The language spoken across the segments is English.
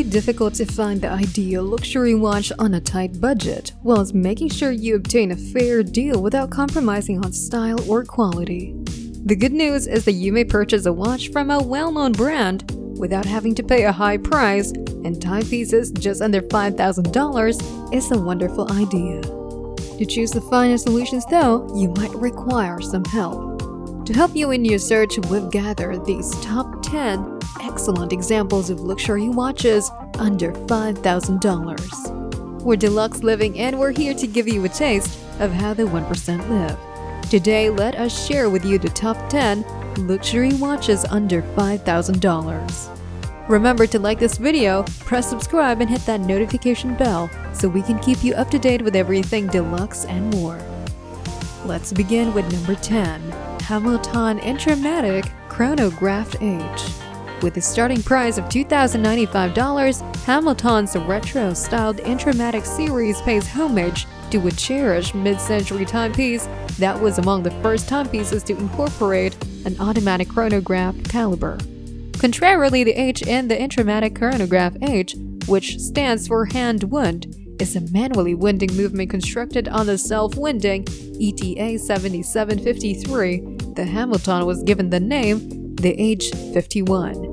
it difficult to find the ideal luxury watch on a tight budget, whilst making sure you obtain a fair deal without compromising on style or quality? The good news is that you may purchase a watch from a well-known brand without having to pay a high price, and timepieces just under $5,000 is a wonderful idea. To choose the finest solutions though, you might require some help. To help you in your search, we've gathered these top 10 excellent examples of luxury watches under $5,000. We're Deluxe Living and we're here to give you a taste of how the 1% live. Today, let us share with you the top 10 luxury watches under $5,000. Remember to like this video, press subscribe and hit that notification bell so we can keep you up to date with everything deluxe and more. Let's begin with number 10. Hamilton Intramatic Chronograph H. With a starting price of $2,095, Hamilton's retro-styled Intramatic series pays homage to a cherished mid-century timepiece that was among the first timepieces to incorporate an automatic chronograph caliber. Contrarily, the H in the Intramatic Chronograph H, which stands for hand wind, is a manually winding movement constructed on the self-winding ETA 7753. The Hamilton was given the name the H51.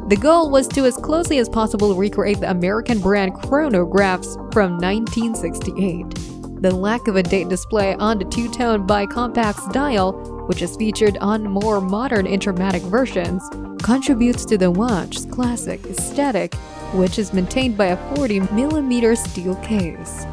The goal was to as closely as possible recreate the American brand chronographs from 1968. The lack of a date display on the two-tone bicompax dial, which is featured on more modern Intramatic versions, contributes to the watch's classic aesthetic, which is maintained by a 40mm steel case.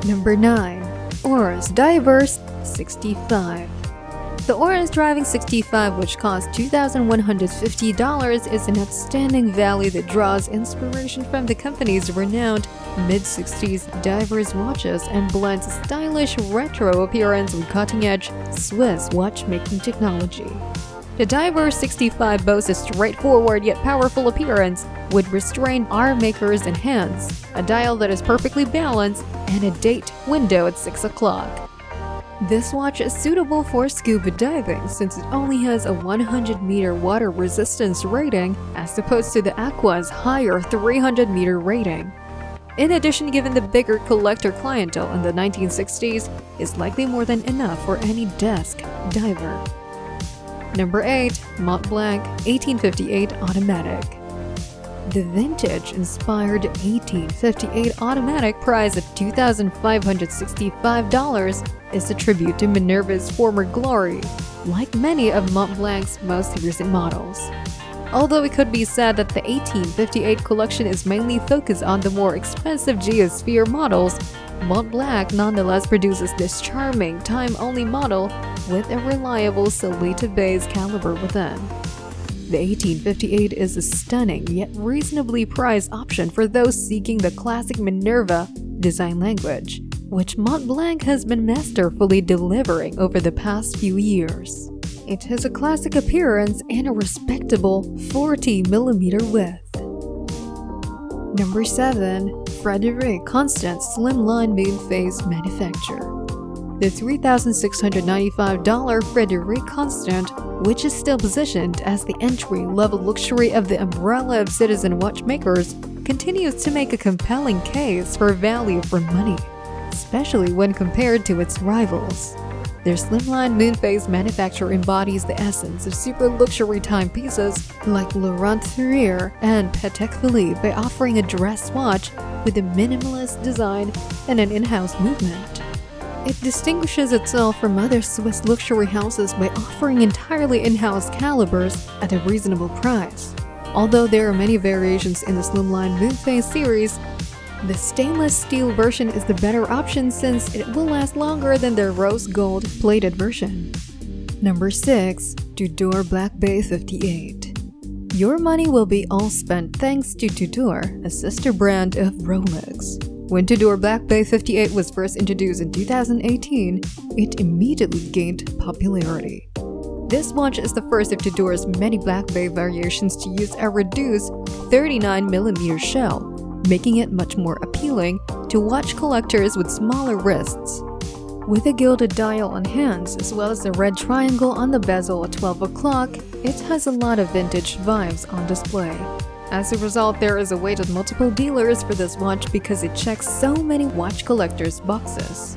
Number 9. Oris Diverse 65. The Oris Driving 65, which costs $2,150, is an outstanding value that draws inspiration from the company's renowned mid-60s diverse watches and blends stylish retro appearance with cutting-edge Swiss watchmaking technology. The Diverse 65 boasts a straightforward yet powerful appearance with restrained arm makers and hands, a dial that is perfectly balanced, and a date window at 6 o'clock. This watch is suitable for scuba diving since it only has a 100-meter water resistance rating as opposed to the Aqua's higher 300-meter rating. In addition, given the bigger collector clientele in the 1960s, is likely more than enough for any desk diver. Number 8. Montblanc 1858 Automatic. The vintage-inspired 1858 automatic price of $2,565 is a tribute to Minerva's former glory, like many of Montblanc's most recent models. Although it could be said that the 1858 collection is mainly focused on the more expensive Geosphere models, Montblanc nonetheless produces this charming time-only model with a reliable Solita base caliber within. The 1858 is a stunning yet reasonably priced option for those seeking the classic Minerva design language, which Montblanc has been masterfully delivering over the past few years. It has a classic appearance and a respectable 40mm width. Number 7. Frederic Constant Slimline Moon Phase Manufacture. The $3,695 Frederic Constant, which is still positioned as the entry-level luxury of the umbrella of citizen watchmakers, continues to make a compelling case for value for money, especially when compared to its rivals. Their slimline moonphase manufacture embodies the essence of super luxury timepieces like Laurent Perrier and Patek Philippe by offering a dress watch with a minimalist design and an in-house movement. It distinguishes itself from other Swiss luxury houses by offering entirely in-house calibers at a reasonable price. Although there are many variations in the slimline moonphase series, the stainless steel version is the better option since it will last longer than the rose gold plated version. Number 6. Tudor Black Bay 58. Your money will be all spent thanks to Tudor, a sister brand of Rolex. When Tudor Black Bay 58 was first introduced in 2018, it immediately gained popularity. This watch is the first of Tudor's many Black Bay variations to use a reduced 39mm shell, making it much more appealing to watch collectors with smaller wrists. With a gilded dial on hands, as well as a red triangle on the bezel at 12 o'clock, it has a lot of vintage vibes on display. As a result, there is a wait at multiple dealers for this watch because it checks so many watch collectors' boxes.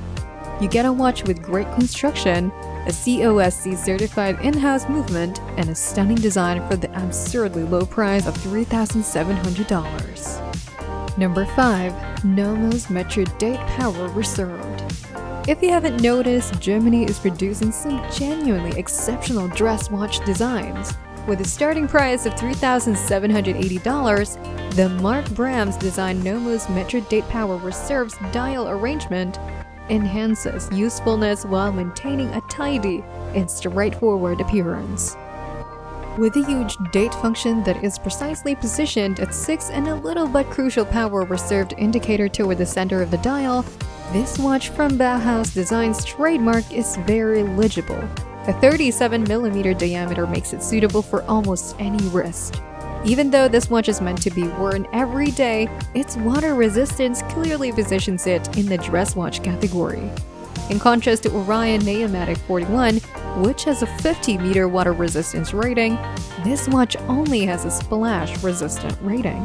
You get a watch with great construction, a COSC certified in-house movement, and a stunning design for the absurdly low price of $3,700. Number 5. Nomos Metro Date Power Reserved. If you haven't noticed, Germany is producing some genuinely exceptional dress watch designs. With a starting price of $3,780, the Mark Brams designed Nomos Metro Date Power Reserve's dial arrangement enhances usefulness while maintaining a tidy and straightforward appearance. With a huge date function that is precisely positioned at 6 and a little but crucial power reserved indicator toward the center of the dial, this watch from Bauhaus Design's trademark is very legible. A 37mm diameter makes it suitable for almost any wrist. Even though this watch is meant to be worn every day, its water resistance clearly positions it in the dress watch category. In contrast to Orion Neomatic 41, which has a 50-meter water resistance rating, this watch only has a splash-resistant rating.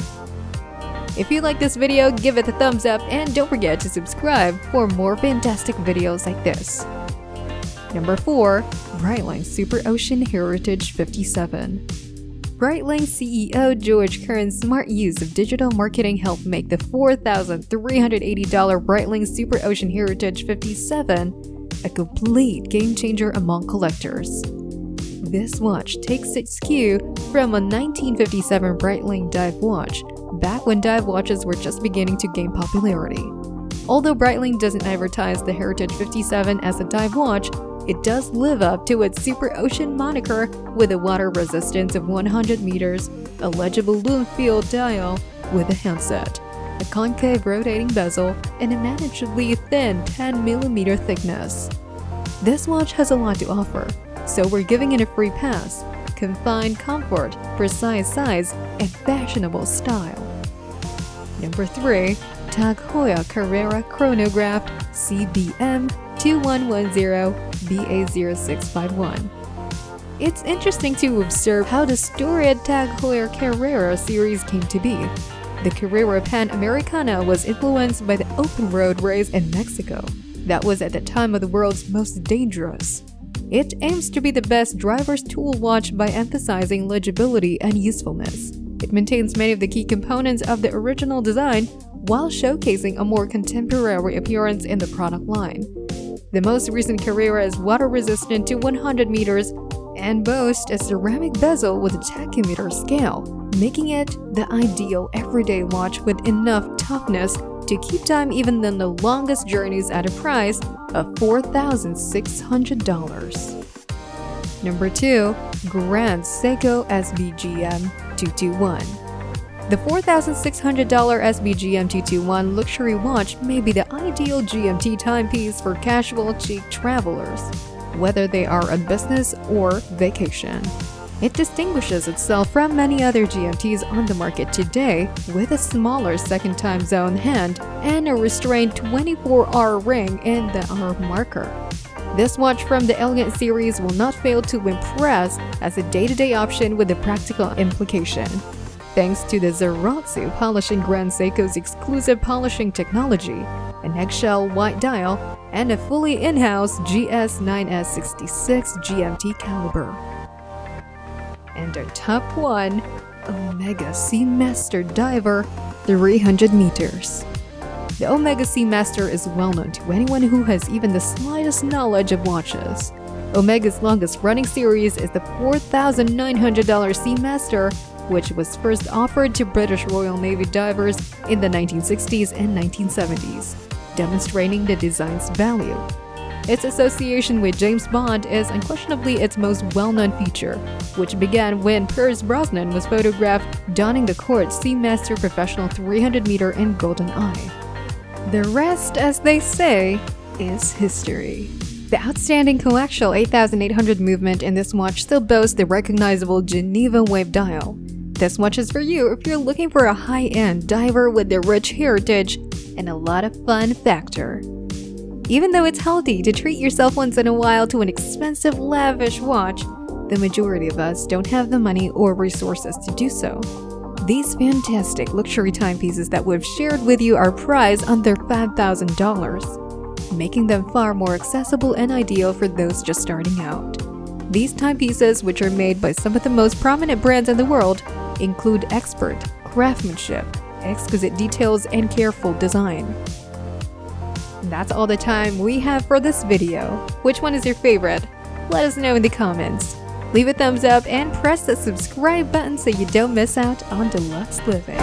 If you like this video, give it a thumbs up and don't forget to subscribe for more fantastic videos like this. Number 4. Breitling Super Ocean Heritage 57. Breitling CEO George Kern's smart use of digital marketing helped make the $4,380 Breitling Super Ocean Heritage 57 a complete game-changer among collectors. This watch takes its cue from a 1957 Breitling dive watch, back when dive watches were just beginning to gain popularity. Although Breitling doesn't advertise the Heritage 57 as a dive watch, it does live up to its Super Ocean moniker with a water resistance of 100 meters, a legible lume field dial with a handset, a concave rotating bezel, and a manageably thin 10mm thickness. This watch has a lot to offer, so we're giving it a free pass: confined comfort, precise size, and fashionable style. Number 3. TAG Heuer Carrera Chronograph CBM 2110BA0651. It's interesting to observe how the storied TAG Heuer Carrera series came to be. The Carrera Panamericana was influenced by the open road race in Mexico that was at the time of the world's most dangerous. It aims to be the best driver's tool watch by emphasizing legibility and usefulness. It maintains many of the key components of the original design while showcasing a more contemporary appearance in the product line. The most recent Carrera is water-resistant to 100 meters and boasts a ceramic bezel with a tachymeter scale, making it the ideal everyday watch with enough toughness to keep time even in the longest journeys at a price of $4,600. Number 2. Grand Seiko SBGM 221. The $4,600 SBGM 221 luxury watch may be the ideal GMT timepiece for casual chic travelers, whether they are on business or vacation. It distinguishes itself from many other GMTs on the market today with a smaller second time zone hand and a restrained 24-hour ring in the hour marker. This watch from the Elegant series will not fail to impress as a day-to-day option with a practical implication. Thanks to the Zaratsu polishing Grand Seiko's exclusive polishing technology, an eggshell white dial, and a fully in-house GS9S66 GMT caliber. And our top 1, Omega Seamaster Diver 300 meters. The Omega Seamaster is well known to anyone who has even the slightest knowledge of watches. Omega's longest running series is the $4,900 Seamaster, which was first offered to British Royal Navy divers in the 1960s and 1970s, demonstrating the design's value. Its association with James Bond is unquestionably its most well-known feature, which began when Pierce Brosnan was photographed donning the Court's Seamaster Professional 300-meter in GoldenEye. The rest, as they say, is history. The outstanding coaxial 8800 movement in this watch still boasts the recognizable Geneva wave dial. This watch is for you if you're looking for a high-end diver with the rich heritage and a lot of fun factor. Even though it's healthy to treat yourself once in a while to an expensive, lavish watch, the majority of us don't have the money or resources to do so. These fantastic luxury timepieces that we've shared with you are priced under $5,000, making them far more accessible and ideal for those just starting out. These timepieces, which are made by some of the most prominent brands in the world, include expert craftsmanship, exquisite details, and careful design. That's all the time we have for this video. Which one is your favorite? Let us know in the comments. Leave a thumbs up and press the subscribe button so you don't miss out on deluxe living.